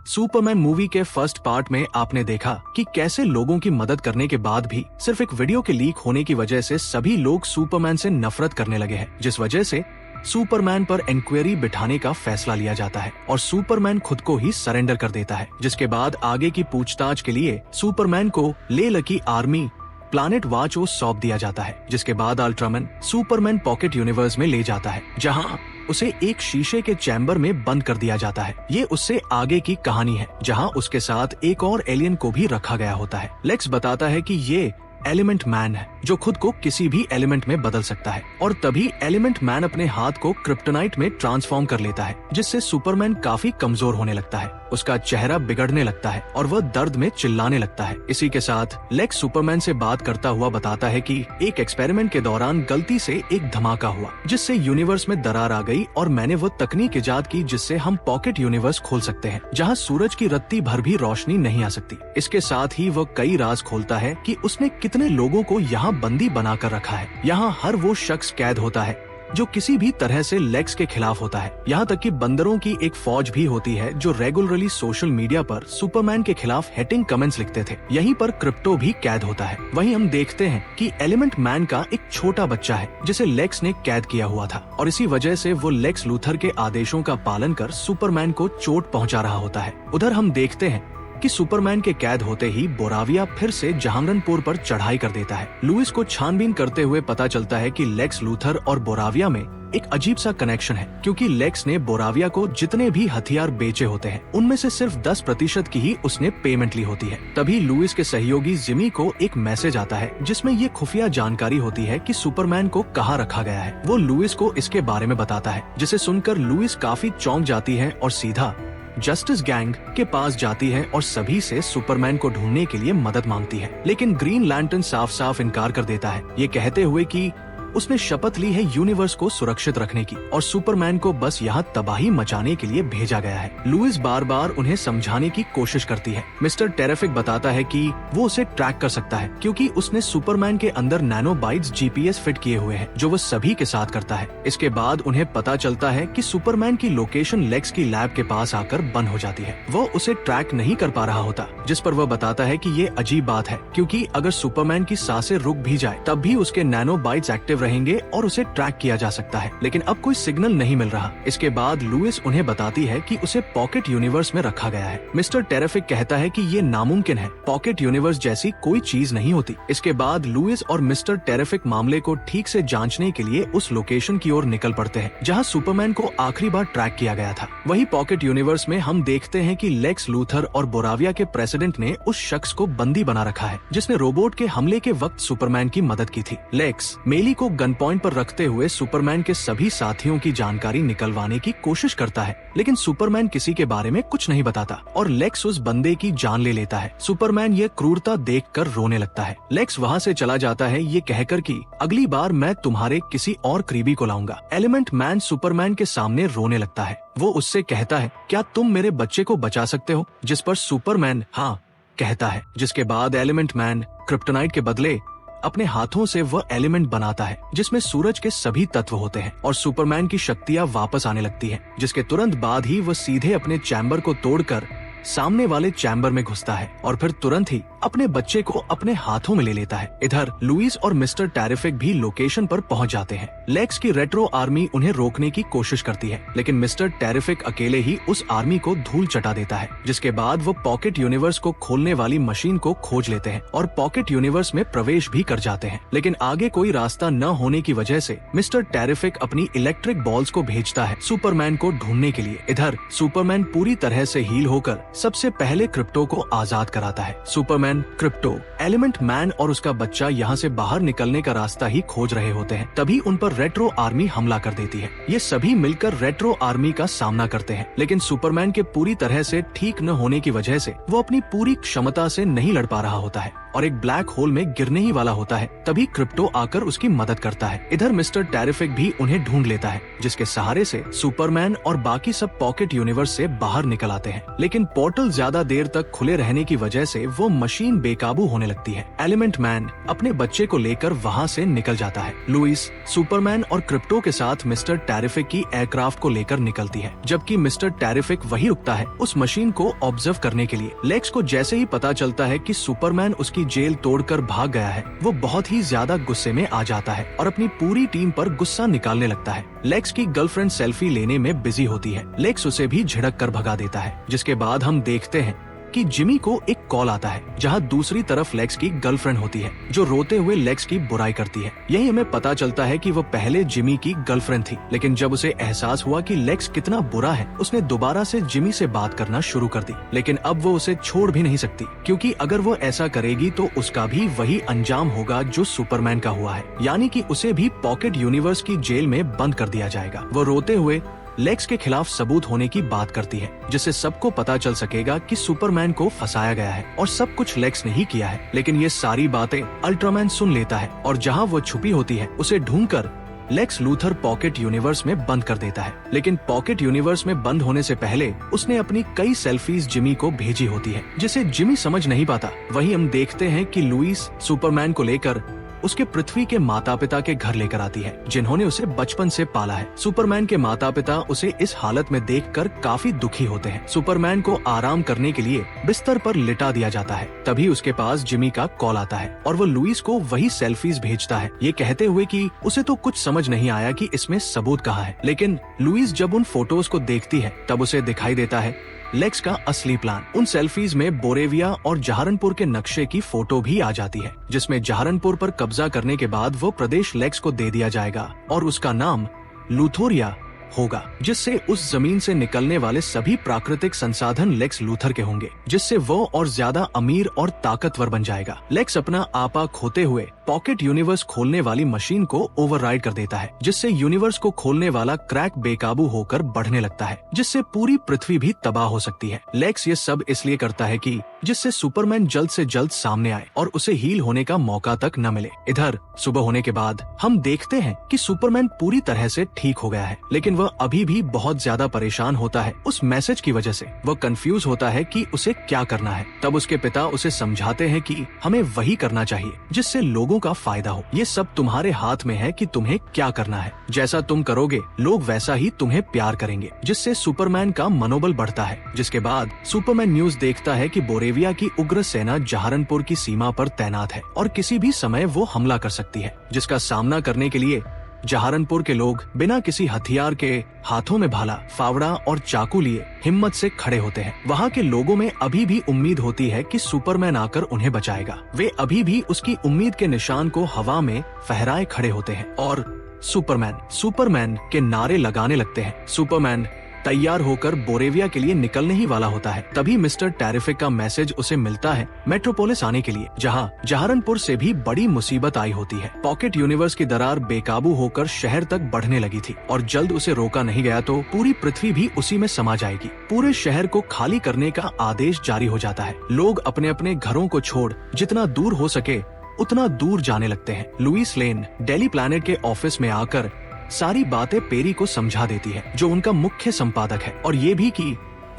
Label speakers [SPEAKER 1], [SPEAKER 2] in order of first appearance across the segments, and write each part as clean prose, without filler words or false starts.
[SPEAKER 1] Superman movie के first part में आपने देखा कि कैसे लोगों की मदद करने के बाद भी सिर्फ एक वीडियो के लीक होने की वजह से सभी लोग सुपरमैन से नफरत करने लगे हैं, जिस वजह से सुपरमैन पर इंक्वायरी बिठाने का फैसला लिया जाता है और सुपरमैन खुद को ही सरेंडर कर देता है। जिसके बाद आगे की पूछताछ के लिए सुपरमैन को लेला की आर्मी प्लानेट वाच को सौंप दिया जाता है। जिसके बाद अल्ट्रामैन सुपरमैन पॉकेट यूनिवर्स में ले जाता है, जहां उसे एक शीशे के चैम्बर में बंद कर दिया जाता है। ये उससे आगे की कहानी है, जहां उसके साथ एक और एलियन को भी रखा गया होता है। लेक्स बताता है कि ये एलिमेंट मैन है जो खुद को किसी भी एलिमेंट में बदल सकता है और तभी एलिमेंट मैन अपने हाथ को क्रिप्टोनाइट में ट्रांसफॉर्म कर लेता है, जिससे सुपरमैन काफी कमजोर होने लगता है। उसका चेहरा बिगड़ने लगता है और वह दर्द में चिल्लाने लगता है। इसी के साथ लेक्स सुपरमैन से बात करता हुआ बताता है कि एक एक्सपेरिमेंट के दौरान गलती से एक धमाका हुआ, जिससे यूनिवर्स में दरार आ गई और मैंने वो तकनीक इजाद की जिससे हम पॉकेट यूनिवर्स खोल सकते हैं, जहाँ सूरज की रत्ती भर भी रोशनी नहीं आ सकती। इसके साथ ही वह कई राज खोलता है कि उसने कितने लोगों को यहाँ बंदी बनाकर रखा है। यहाँ हर वो शख्स कैद होता है जो किसी भी तरह से लेक्स के खिलाफ होता है। यहाँ तक कि बंदरों की एक फौज भी होती है जो रेगुलरली सोशल मीडिया पर सुपरमैन के खिलाफ हेटिंग कमेंट्स लिखते थे। यहीं पर क्रिप्टो भी कैद होता है। वहीं हम देखते हैं कि एलिमेंट मैन का एक छोटा बच्चा है जिसे लेक्स ने कैद किया हुआ था और इसी वजह से वो लेक्स लूथर के आदेशों का पालन कर सुपरमैन को चोट पहुँचा रहा होता है। उधर हम देखते हैं कि सुपरमैन के कैद होते ही बोराविया फिर से जहांगनपुर पर चढ़ाई कर देता है। लुइस को छानबीन करते हुए पता चलता है कि लेक्स लूथर और बोराविया में एक अजीब सा कनेक्शन है, क्योंकि लेक्स ने बोराविया को जितने भी हथियार बेचे होते हैं उनमें से सिर्फ 10% की ही उसने पेमेंट ली होती है। तभी लुइस के सहयोगी जिमी को एक मैसेज आता है जिसमें ये खुफिया जानकारी होती है कि सुपरमैन को कहाँ रखा गया है। वो लुइस को इसके बारे में बताता है, जिसे सुनकर लुइस काफी चौंक जाती है और सीधा जस्टिस गैंग के पास जाती है और सभी से सुपरमैन को ढूंढने के लिए मदद मांगती है। लेकिन ग्रीन लैंटर्न साफ साफ इनकार कर देता है, ये कहते हुए कि उसने शपथ ली है यूनिवर्स को सुरक्षित रखने की और सुपरमैन को बस यहाँ तबाही मचाने के लिए भेजा गया है। लुइस बार बार उन्हें समझाने की कोशिश करती है। मिस्टर टेरेफिक बताता है कि वो उसे ट्रैक कर सकता है क्योंकि उसने सुपरमैन के अंदर नैनोबाइट्स जीपीएस फिट किए हुए हैं जो वो सभी के साथ करता है। इसके बाद उन्हें पता चलता है कि सुपरमैन की लोकेशन लेक्स की लैब के पास आकर बंद हो जाती है। वो उसे ट्रैक नहीं कर पा रहा होता, जिस पर वह बताता है कि ये अजीब बात है क्योंकि अगर सुपरमैन की सांसें रुक भी जाए तब भी उसके नैनोबाइट्स एक्टिव रहेंगे और उसे ट्रैक किया जा सकता है, लेकिन अब कोई सिग्नल नहीं मिल रहा। इसके बाद लुइस उन्हें बताती है कि उसे पॉकेट यूनिवर्स में रखा गया है। मिस्टर टेरेफिक कहता है कि ये नामुमकिन है, पॉकेट यूनिवर्स जैसी कोई चीज नहीं होती। इसके बाद लुइस और मिस्टर टेरेफिक मामले को ठीक से जांचने के लिए उस लोकेशन की ओर निकल पड़ते हैं जहां सुपरमैन को आखिरी बार ट्रैक किया गया था। वही पॉकेट यूनिवर्स में हम देखते हैं कि लेक्स लूथर और बोराविया के प्रेसिडेंट ने उस शख्स को बंदी बना रखा है जिसने रोबोट के हमले के वक्त सुपरमैन की मदद की थी। लेक्स मेली को गन पॉइंट पर रखते हुए सुपरमैन के सभी साथियों की जानकारी निकलवाने की कोशिश करता है, लेकिन सुपरमैन किसी के बारे में कुछ नहीं बताता और लेक्स उस बंदे की जान ले लेता है। सुपरमैन ये क्रूरता देखकर रोने लगता है। लेक्स वहाँ से चला जाता है ये कहकर कि अगली बार मैं तुम्हारे किसी और करीबी को लाऊंगा। एलिमेंट मैन सुपरमैन के सामने रोने लगता है। वो उससे कहता है, क्या तुम मेरे बच्चे को बचा सकते हो? जिस पर सुपरमैन हाँ कहता है। जिसके बाद एलिमेंट मैन क्रिप्टोनाइट के बदले अपने हाथों से वह एलिमेंट बनाता है जिसमें सूरज के सभी तत्व होते हैं और सुपरमैन की शक्तियां वापस आने लगती हैं। जिसके तुरंत बाद ही वह सीधे अपने चैम्बर को तोड़कर सामने वाले चैम्बर में घुसता है और फिर तुरंत ही अपने बच्चे को अपने हाथों में ले लेता है। इधर लुइस और मिस्टर टेरिफिक भी लोकेशन पर पहुंच जाते हैं। लेक्स की रेट्रो आर्मी उन्हें रोकने की कोशिश करती है, लेकिन मिस्टर टेरिफिक अकेले ही उस आर्मी को धूल चटा देता है। जिसके बाद वो पॉकेट यूनिवर्स को खोलने वाली मशीन को खोज लेते हैं और पॉकेट यूनिवर्स में प्रवेश भी कर जाते हैं, लेकिन आगे कोई रास्ता न होने की वजह से मिस्टर टेरिफिक अपनी इलेक्ट्रिक बॉल्स को भेजता है सुपरमैन को ढूंढने के लिए। इधर सुपरमैन पूरी तरह से हील होकर सबसे पहले क्रिप्टो को आजाद कराता है। सुपरमैन, क्रिप्टो, एलिमेंट मैन और उसका बच्चा यहाँ से बाहर निकलने का रास्ता ही खोज रहे होते हैं। तभी उन पर रेट्रो आर्मी हमला कर देती है। ये सभी मिलकर रेट्रो आर्मी का सामना करते हैं, लेकिन सुपरमैन के पूरी तरह से ठीक न होने की वजह से वो अपनी पूरी क्षमता से नहीं लड़ पा रहा होता है और एक ब्लैक होल में गिरने ही वाला होता है। तभी क्रिप्टो आकर उसकी मदद करता है। इधर मिस्टर टेरिफिक भी उन्हें ढूंढ लेता है, जिसके सहारे से सुपरमैन और बाकी सब पॉकेट यूनिवर्स से बाहर निकल आते हैं। लेकिन पोर्टल ज्यादा देर तक खुले रहने की वजह से वो मशीन बेकाबू होने लगती है। एलिमेंट मैन अपने बच्चे को लेकर वहाँ से निकल जाता है। लुइस सुपरमैन और क्रिप्टो के साथ मिस्टर टेरिफिक की एयरक्राफ्ट को लेकर निकलती है, जबकि मिस्टर टेरिफिक वही रुकता है उस मशीन को ऑब्जर्व करने के लिए। लेक्स को जैसे ही पता चलता है कि सुपरमैन उसकी जेल तोड़कर भाग गया है, वो बहुत ही ज्यादा गुस्से में आ जाता है और अपनी पूरी टीम पर गुस्सा निकालने लगता है। लेक्स की गर्लफ्रेंड सेल्फी लेने में बिजी होती है। लेक्स उसे भी झिड़क कर भगा देता है, जिसके बाद हम देखते हैं कि जिमी को एक कॉल आता है, जहां दूसरी तरफ लेक्स की गर्लफ्रेंड होती है, जो रोते हुए लेक्स की बुराई करती है। यही हमें पता चलता है कि वो पहले जिमी की गर्लफ्रेंड थी, लेकिन जब उसे एहसास हुआ कि लेक्स कितना बुरा है, उसने दोबारा से जिमी से बात करना शुरू कर दी। लेकिन अब वो उसे छोड़ भी नहीं सकती, क्योंकि अगर वो ऐसा करेगी तो उसका भी वही अंजाम होगा जो सुपरमैन का हुआ है, यानी कि उसे भी पॉकेट यूनिवर्स की जेल में बंद कर दिया जाएगा। वो रोते हुए लेक्स के खिलाफ सबूत होने की बात करती है, जिससे सबको पता चल सकेगा कि सुपरमैन को फंसाया गया है और सब कुछ लेक्स ने ही किया है। लेकिन ये सारी बातें अल्ट्रामैन सुन लेता है और जहां वो छुपी होती है उसे ढूंढकर लेक्स लूथर पॉकेट यूनिवर्स में बंद कर देता है। लेकिन पॉकेट यूनिवर्स में बंद होने से पहले उसने अपनी कई सेल्फीज जिमी को भेजी होती है, जिसे जिमी समझ नहीं पाता। वहीं हम देखते हैं कि लुइस सुपरमैन को लेकर उसके पृथ्वी के माता पिता के घर लेकर आती है, जिन्होंने उसे बचपन से पाला है। सुपरमैन के माता पिता उसे इस हालत में देखकर काफी दुखी होते हैं। सुपरमैन को आराम करने के लिए बिस्तर पर लिटा दिया जाता है। तभी उसके पास जिमी का कॉल आता है और वो लुइस को वही सेल्फीज भेजता है, ये कहते हुए कि उसे तो कुछ समझ नहीं आया कि इसमें सबूत कहाँ है। लेकिन लुइस जब उन फोटोज को देखती है तब उसे दिखाई देता है लेक्स का असली प्लान। उन सेल्फीज में बोरेविया और जहारनपुर के नक्शे की फोटो भी आ जाती है, जिसमें जहारनपुर पर कब्जा करने के बाद वो प्रदेश लेक्स को दे दिया जाएगा और उसका नाम लूथोरिया होगा, जिससे उस जमीन से निकलने वाले सभी प्राकृतिक संसाधन लेक्स लूथर के होंगे, जिससे वो और ज्यादा अमीर और ताकतवर बन जाएगा। लेक्स अपना आपा खोते हुए पॉकेट यूनिवर्स खोलने वाली मशीन को ओवरराइड कर देता है, जिससे यूनिवर्स को खोलने वाला क्रैक बेकाबू होकर बढ़ने लगता है, जिससे पूरी पृथ्वी भी तबाह हो सकती है। लेक्स ये सब इसलिए करता है कि जिससे सुपरमैन जल्द से जल्द सामने आए और उसे हील होने का मौका तक न मिले। इधर सुबह होने के बाद हम देखते हैं कि सुपरमैन पूरी तरह से ठीक हो गया है, लेकिन वह अभी भी बहुत ज्यादा परेशान होता है उस मैसेज की वजह से। वह कंफ्यूज होता है कि उसे क्या करना है। तब उसके पिता उसे समझाते हैं कि हमें वही करना चाहिए जिससे लोगों का फायदा हो। ये सब तुम्हारे हाथ में है कि तुम्हें क्या करना है। जैसा तुम करोगे लोग वैसा ही तुम्हें प्यार करेंगे, जिससे सुपरमैन का मनोबल बढ़ता है। जिसके बाद सुपरमैन न्यूज देखता है कि बोरेविया की उग्र सेना जहारनपुर की सीमा पर तैनात है और किसी भी समय वो हमला कर सकती है, जिसका सामना करने के लिए जहारनपुर के लोग बिना किसी हथियार के हाथों में भाला, फावड़ा और चाकू लिए हिम्मत से खड़े होते हैं। वहाँ के लोगों में अभी भी उम्मीद होती है कि सुपरमैन आकर उन्हें बचाएगा। वे अभी भी उसकी उम्मीद के निशान को हवा में फहराए खड़े होते हैं और सुपरमैन के नारे लगाने लगते हैं। सुपरमैन तैयार होकर बोरेविया के लिए निकलने ही वाला होता है। तभी मिस्टर टेरिफिक का मैसेज उसे मिलता है मेट्रोपोलिस आने के लिए, जहां जहारनपुर से भी बड़ी मुसीबत आई होती है। पॉकेट यूनिवर्स की दरार बेकाबू होकर शहर तक बढ़ने लगी थी और जल्द उसे रोका नहीं गया तो पूरी पृथ्वी भी उसी में समा जाएगी। पूरे शहर को खाली करने का आदेश जारी हो जाता है। लोग अपने अपने घरों को छोड़ जितना दूर हो सके उतना दूर जाने लगते हैं। लुइस लेन डेली प्लैनेट के ऑफिस में आकर सारी बातें पेरी को समझा देती है, जो उनका मुख्य संपादक है, और ये भी कि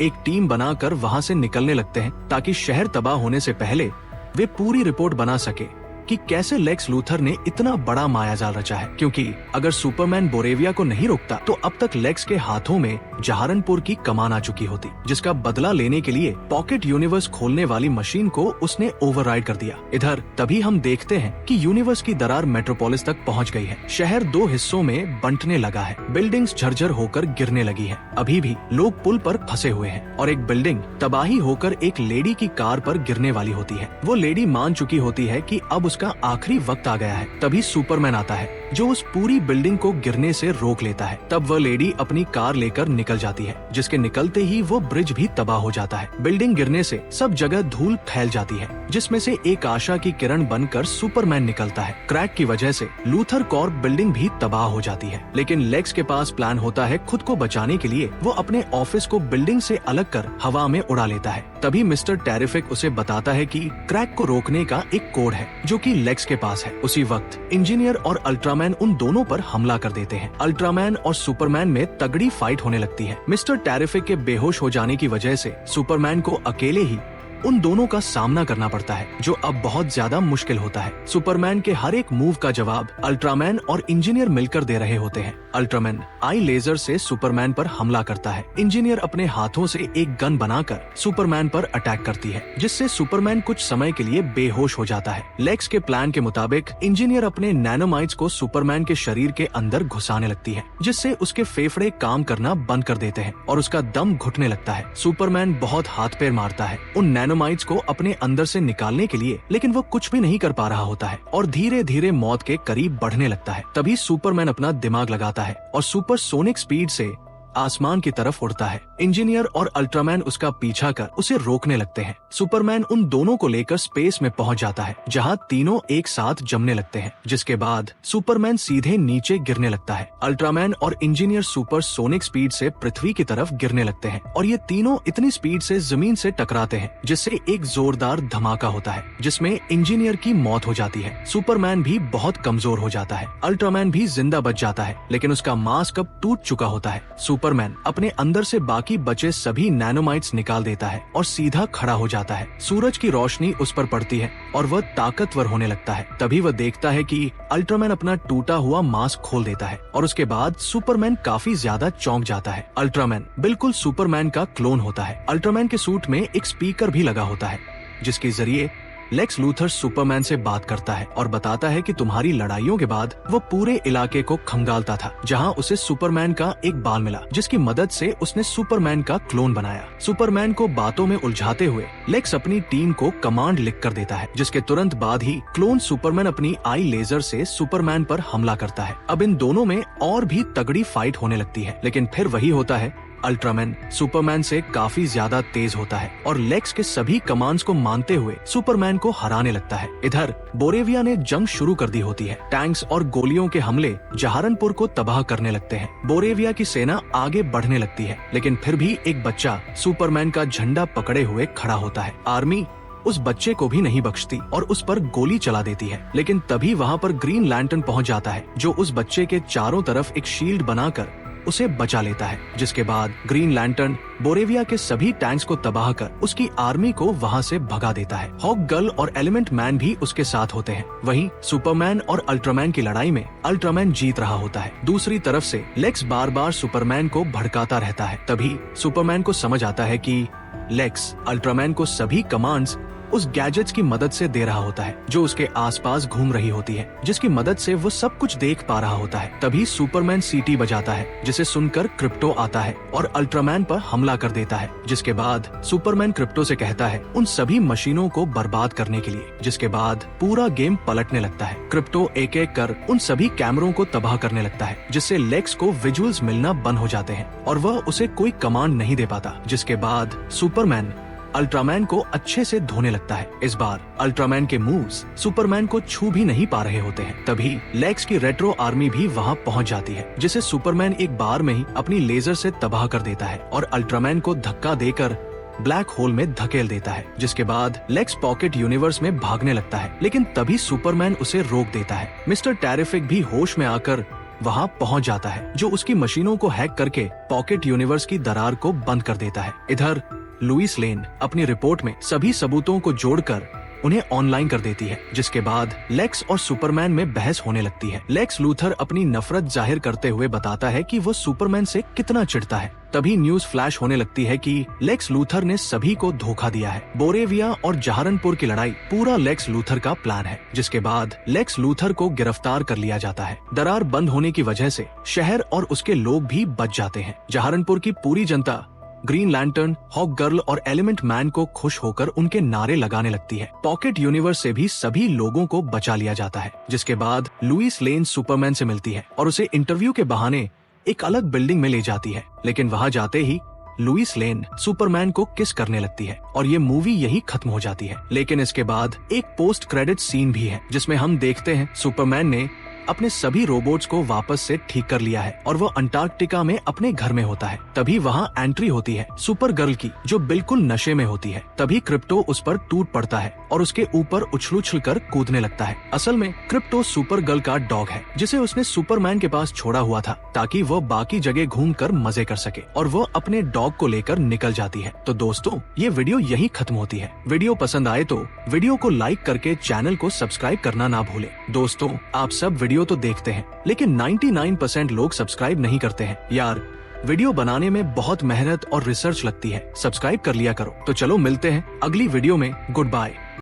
[SPEAKER 1] एक टीम बनाकर वहाँ से निकलने लगते हैं ताकि शहर तबाह होने से पहले वे पूरी रिपोर्ट बना सके कि कैसे लेक्स लूथर ने इतना बड़ा मायाजाल रचा है। क्योंकि अगर सुपरमैन बोरेविया को नहीं रोकता तो अब तक लेक्स के हाथों में जहारनपुर की कमान आ चुकी होती, जिसका बदला लेने के लिए पॉकेट यूनिवर्स खोलने वाली मशीन को उसने ओवरराइड कर दिया। इधर तभी हम देखते हैं कि यूनिवर्स की दरार मेट्रोपोलिस तक पहुंच गई है। शहर दो हिस्सों में बंटने लगा है। बिल्डिंग्स झरझर होकर गिरने लगी है। अभी भी लोग पुल पर फंसे हुए हैं और एक बिल्डिंग तबाही होकर एक लेडी की कार पर गिरने वाली होती है। वो लेडी मान चुकी होती है कि अब उसका आखिरी वक्त आ गया है। तभी सुपरमैन आता है जो उस पूरी बिल्डिंग को गिरने से रोक लेता है। तब वह लेडी अपनी कार लेकर निकल जाती है, जिसके निकलते ही वो ब्रिज भी तबाह हो जाता है। बिल्डिंग गिरने से सब जगह धूल फैल जाती है, जिसमें से एक आशा की किरण बनकर सुपरमैन निकलता है। क्रैक की वजह से लूथर कॉर्प बिल्डिंग भी तबाह हो जाती है, लेकिन लेक्स के पास प्लान होता है खुद को बचाने के लिए। वो अपने ऑफिस को बिल्डिंग से अलग कर हवा में उड़ा लेता है। तभी मिस्टर टेरिफिक उसे बताता है कि क्रैक को रोकने का एक कोड है जो कि कि लेक्स के पास है। उसी वक्त इंजीनियर और अल्ट्रामैन उन दोनों पर हमला कर देते हैं। अल्ट्रामैन और सुपरमैन में तगड़ी फाइट होने लगती है। मिस्टर टेरिफिक के बेहोश हो जाने की वजह से सुपरमैन को अकेले ही उन दोनों का सामना करना पड़ता है, जो अब बहुत ज्यादा मुश्किल होता है। सुपरमैन के हर एक मूव का जवाब अल्ट्रामैन और इंजीनियर मिलकर दे रहे होते हैं। अल्ट्रामैन आई लेजर से सुपरमैन पर हमला करता है। इंजीनियर अपने हाथों से एक गन बनाकर सुपरमैन पर अटैक करती है, जिससे सुपरमैन कुछ समय के लिए बेहोश हो जाता है। लेक्स के प्लान के मुताबिक इंजीनियर अपने नैनोमाइट्स को सुपरमैन के शरीर के अंदर घुसाने लगती है, जिससे उसके फेफड़े काम करना बंद कर देते हैं और उसका दम घुटने लगता है। सुपरमैन बहुत हाथ पैर मारता है उन नैनोमाइट्स को अपने अंदर से निकालने के लिए, लेकिन वो कुछ भी नहीं कर पा रहा होता है और धीरे धीरे मौत के करीब बढ़ने लगता है। तभी सुपरमैन अपना दिमाग लगाता है और सुपरसोनिक स्पीड से आसमान की तरफ उड़ता है। इंजीनियर और अल्ट्रामैन उसका पीछा कर उसे रोकने लगते हैं। सुपरमैन उन दोनों को लेकर स्पेस में पहुंच जाता है, जहां तीनों एक साथ जमने लगते हैं, जिसके बाद सुपरमैन सीधे नीचे गिरने लगता है। अल्ट्रामैन और इंजीनियर सुपरसोनिक स्पीड से पृथ्वी की तरफ गिरने लगते हैं और ये तीनों इतनी स्पीड से जमीन से टकराते हैं, जिससे एक जोरदार धमाका होता है, जिसमें इंजीनियर की मौत हो जाती है। सुपरमैन भी बहुत कमजोर हो जाता है। अल्ट्रामैन भी जिंदा बच जाता है, लेकिन उसका मास्क अब टूट चुका होता है। सुपरमैन अपने अंदर से बाकी बचे सभी नैनोमाइट्स निकाल देता है और सीधा खड़ा हो जाता है। सूरज की रोशनी उस पर पड़ती है और वह ताकतवर होने लगता है। तभी वह देखता है कि अल्ट्रामैन अपना टूटा हुआ मास्क खोल देता है और उसके बाद सुपरमैन काफी ज्यादा चौंक जाता है। अल्ट्रामैन बिल्कुल सुपरमैन का क्लोन होता है। अल्ट्रामैन के सूट में एक स्पीकर भी लगा होता है, जिसके जरिए लेक्स लूथर सुपरमैन से बात करता है और बताता है कि तुम्हारी लड़ाइयों के बाद वो पूरे इलाके को खंगालता था, जहां उसे सुपरमैन का एक बाल मिला, जिसकी मदद से उसने सुपरमैन का क्लोन बनाया। सुपरमैन को बातों में उलझाते हुए लेक्स अपनी टीम को कमांड लिख कर देता है, जिसके तुरंत बाद ही क्लोन सुपरमैन अपनी आई लेजर से सुपरमैन पर हमला करता है। अब इन दोनों में और भी तगड़ी फाइट होने लगती है, लेकिन फिर वही होता है। अल्ट्रामैन सुपरमैन से काफी ज्यादा तेज होता है और लेक्स के सभी कमांड्स को मानते हुए सुपरमैन को हराने लगता है। इधर बोरेविया ने जंग शुरू कर दी होती है। टैंक्स और गोलियों के हमले जहारनपुर को तबाह करने लगते हैं। बोरेविया की सेना आगे बढ़ने लगती है, लेकिन फिर भी एक बच्चा सुपरमैन का झंडा पकड़े हुए खड़ा होता है। आर्मी उस बच्चे को भी नहीं बख्शती और उस पर गोली चला देती है, लेकिन तभी वहाँ पर ग्रीन लैंटर्न पहुँच जाता है, जो उस बच्चे के चारों तरफ एक शील्ड बनाकर उसे बचा लेता है। जिसके बाद ग्रीन लैंटर्न बोरेविया के सभी टैंक्स को तबाह कर उसकी आर्मी को वहां से भगा देता है। हॉक गर्ल और एलिमेंट मैन भी उसके साथ होते हैं। वहीं सुपरमैन और अल्ट्रामैन की लड़ाई में अल्ट्रामैन जीत रहा होता है। दूसरी तरफ से लेक्स बार बार सुपरमैन को भड़काता रहता है। तभी सुपरमैन को समझ आता है कि लेक्स अल्ट्रामैन को सभी कमांड्स उस गैजेट्स की मदद से दे रहा होता है, जो उसके आसपास घूम रही होती है, जिसकी मदद से वो सब कुछ देख पा रहा होता है। तभी सुपरमैन सीटी बजाता है, जिसे सुनकर क्रिप्टो आता है और अल्ट्रामैन पर हमला कर देता है। जिसके बाद सुपरमैन क्रिप्टो से कहता है उन सभी मशीनों को बर्बाद करने के लिए। जिसके बाद पूरा गेम पलटने लगता है। क्रिप्टो एक एक कर उन सभी कैमरों को तबाह करने लगता है, जिससे लेक्स को विजुअल्स मिलना बंद हो जाते हैं और वह उसे कोई कमांड नहीं दे पाता। जिसके बाद सुपरमैन अल्ट्रामैन को अच्छे से धोने लगता है। इस बार अल्ट्रामैन के मूव्स सुपरमैन को छू भी नहीं पा रहे होते हैं। तभी लेक्स की रेट्रो आर्मी भी वहां पहुंच जाती है, जिसे सुपरमैन एक बार में ही अपनी लेजर से तबाह कर देता है और अल्ट्रामैन को धक्का देकर ब्लैक होल में धकेल देता है। जिसके बाद लेक्स पॉकेट यूनिवर्स में भागने लगता है, लेकिन तभी सुपरमैन उसे रोक देता है। मिस्टर टेरिफिक भी होश में आकर वहां पहुंच जाता है, जो उसकी मशीनों को हैक करके पॉकेट यूनिवर्स की दरार को बंद कर देता है। इधर लुइस लेन अपनी रिपोर्ट में सभी सबूतों को जोड़कर उन्हें ऑनलाइन कर देती है। जिसके बाद लेक्स और सुपरमैन में बहस होने लगती है। लेक्स लूथर अपनी नफरत जाहिर करते हुए बताता है कि वो सुपरमैन से कितना चिढ़ता है। तभी न्यूज फ्लैश होने लगती है कि लेक्स लूथर ने सभी को धोखा दिया है। बोरेविया और जहारनपुर की लड़ाई पूरा लेक्स लूथर का प्लान है। जिसके बाद लेक्स लूथर को गिरफ्तार कर लिया जाता है। दरार बंद होने की वजह से शहर और उसके लोग भी बच जाते हैं। जहारनपुर की पूरी जनता ग्रीन लैंटर्न, हॉक गर्ल और एलिमेंट मैन को खुश होकर उनके नारे लगाने लगती है। पॉकेट यूनिवर्स से भी सभी लोगों को बचा लिया जाता है। जिसके बाद लुइस लेन सुपरमैन से मिलती है और उसे इंटरव्यू के बहाने एक अलग बिल्डिंग में ले जाती है, लेकिन वहां जाते ही लुइस लेन सुपरमैन को किस करने लगती है और ये मूवी यही खत्म हो जाती है। लेकिन इसके बाद एक पोस्ट क्रेडिट सीन भी है, जिसमें हम देखते हैं सुपरमैन ने अपने सभी रोबोट्स को वापस से ठीक कर लिया है और वो अंटार्कटिका में अपने घर में होता है। तभी वहाँ एंट्री होती है सुपर गर्ल की, जो बिल्कुल नशे में होती है। तभी क्रिप्टो उस पर टूट पड़ता है और उसके ऊपर उछल कर कूदने लगता है। असल में क्रिप्टो सुपर गर्ल का डॉग है, जिसे उसने सुपरमैन के पास छोड़ा हुआ था ताकि वो बाकी जगह घूमकर मजे कर सके, और वो अपने डॉग को लेकर निकल जाती है। तो दोस्तों, ये वीडियो यहीं खत्म होती है। वीडियो पसंद आए तो वीडियो को लाइक करके चैनल को सब्सक्राइब करना ना भूलें। दोस्तों, आप सब वीडियो तो देखते हैं, लेकिन 99% लोग सब्सक्राइब नहीं करते हैं यार। वीडियो बनाने में बहुत मेहनत और रिसर्च लगती है, सब्सक्राइब कर लिया करो। तो चलो मिलते हैं अगली वीडियो में। Good bye.